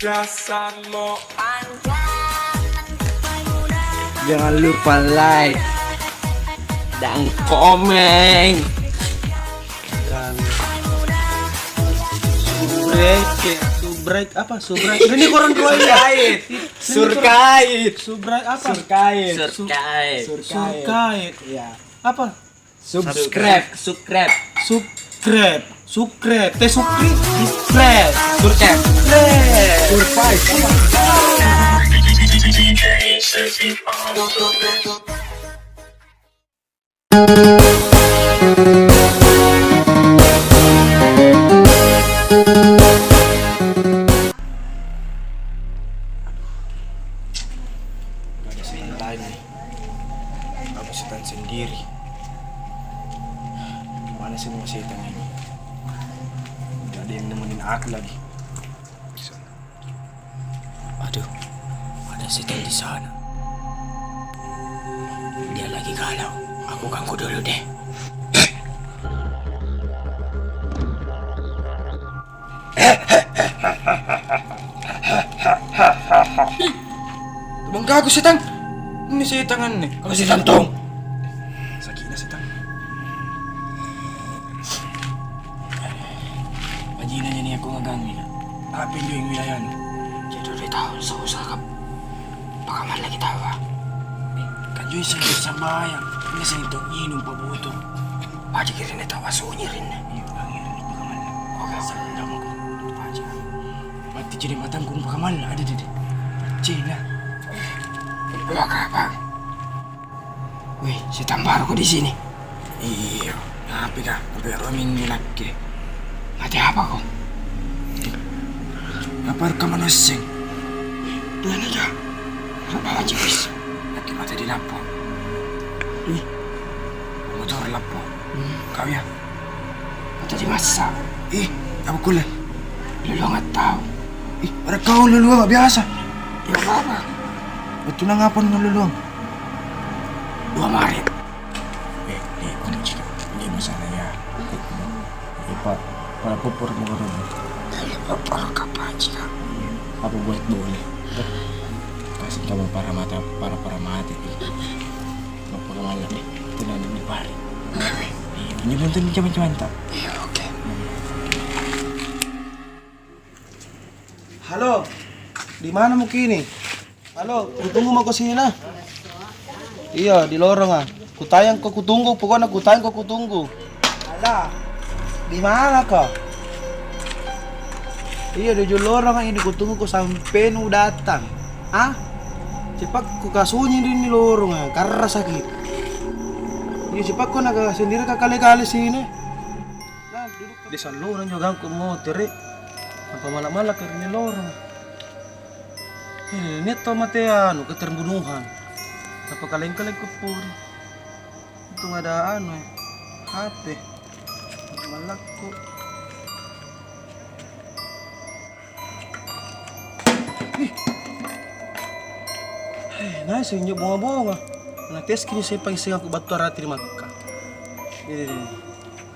Jangan lupa like dan komen dan subrek apa subrek ini koran surkait subrek apa surkait ya apa subscribe teh subscribe Aku setan sendiri. Mana semua setan ini? Tidak ada yang nemenin aku lagi. Aduh, ada setan di sana. Dia lagi galau. Aku ganggu dulu deh. Bangga aku setan. Ini setan nih. Kamu setan tong. Sakitnya setan. Pajinanya nih aku ngagangin. Apa yang wilayah nih? Jadi udah tahu susah kap. Pakamar lagi tawa. Kan juga sih sambayang. Ini sih itu minum pabuto. Paji kirin itu asunyi rin. Iya, pangirin pakamar. Oke, sandang aku. Paji. Mati jadi matang kung pakamar ada di. Cina. Wah, apa? Wih, setan baru kok di sini. Iya, apa kah? Sampai roaming lagi. Mati apa kok? Apa rekaman asing? Tuhan aja. Apa aja bis? Lagi mati di lampu. Motor lampu. Kau ya? Mati di masa. Apa kulit? Lulu nggak tahu. Ada kau lulu nggak biasa. Ya apa? Betul na nga po naluluwang. 2 Maret. Ano chika? Hindi mo sana ya. Para pupur mo ka rin. Para ka pa, chika. Apa buat boleh. Kasi kamu para mati. Magpagamalan eh. Ito na di pare. Hindi mo ito ni cuman-cuman. Oke. Halo, di mana mau kini? Halo, kutunggu mau kesini nah. Iya, di lorong ah. Kutayang kok kutunggu, pokoknya kutunggu. Ada. Di mana kok? Iya, di lorong ah ini kutunggu kok sampai nu datang. Ah? Cepat ku kasunyi di lorong ah, karena sakit. Iya, cepat kok naga sendiri kali-kali sini. Nah, duduk di saluran juga aku mau teri. Apa malam-malam ke ini lorong. Ini to mate keterbunuhan. Apa kaleng-kaleng ko po. Ito nga da HP. Malak ko. Nice inyo bunga-bunga. Nag-test kini sa pangsingan ko bato arati ni Magka. Ini.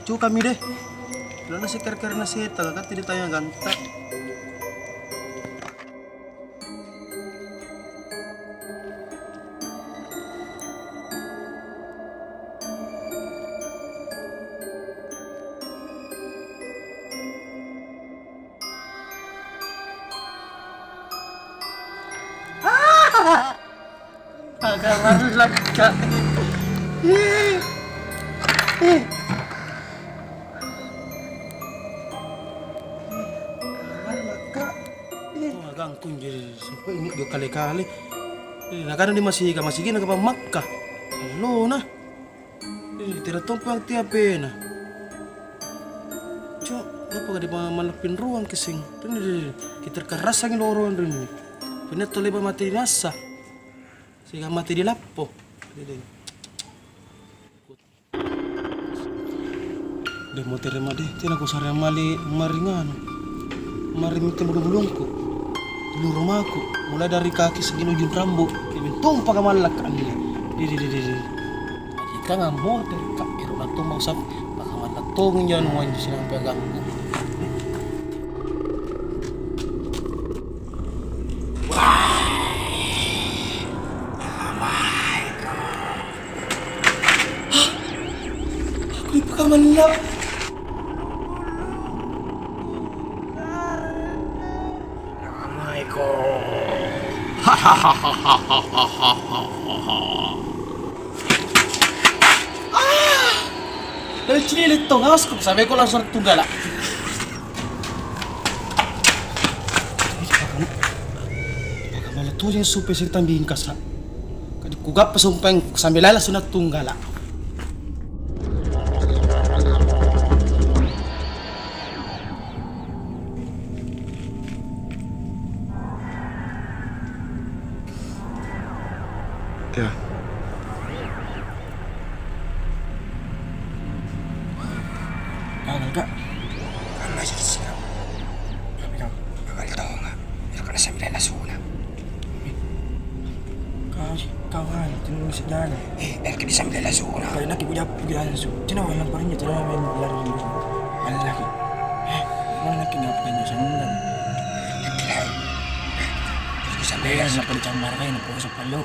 Cu kami deh. Wala na si kar-kar na si taga kat tayo ganta. Agak baru laka. Gangkung jadi sampai ini 2 kali-kali. Nah karena dia masih gini ke Makkah. Halo nah. Tidak tumpang tiap na. Cok, apa di malapin ruang kesing. Kita kerasangin lorong ini. Benar tuh leba mati nasa. Sehingga mati di lapo. Deh mau terima deh, tiada aku sarang maringan. Maring itu bulungku. Dulu rumahku, mulai dari kaki segini ujung rambut, ibin pakai malak aneh. Di. Jika nggak mau terkak, iruna tuh mau sap, pakai malak tuh jangan mau jadi silang pegang. manlap. Kamay ko. Dahil chinilit to, ngawas ko. Sabi ko lang surat tunggala. Baka malato yung supe sa tambihin ka sa... Kadi kugap pa sumpeng sambil lala sunat tunggala. Ya. Gagal ka. Ang masya siya. Sabi ka, gagal daw nga. Pero ka na sa milay lasuna. Kawan, tinulong si Dana. El ka di sa milay lasuna. Kaya nakipudya pugilan su. Tinawan lang pa rin niya. Tinawan lang pa rin niya. Malalaki. Malalaki nga pa niya sa mulan. Nagkilay. Sabi ka sa palitang marakay na po sa palo.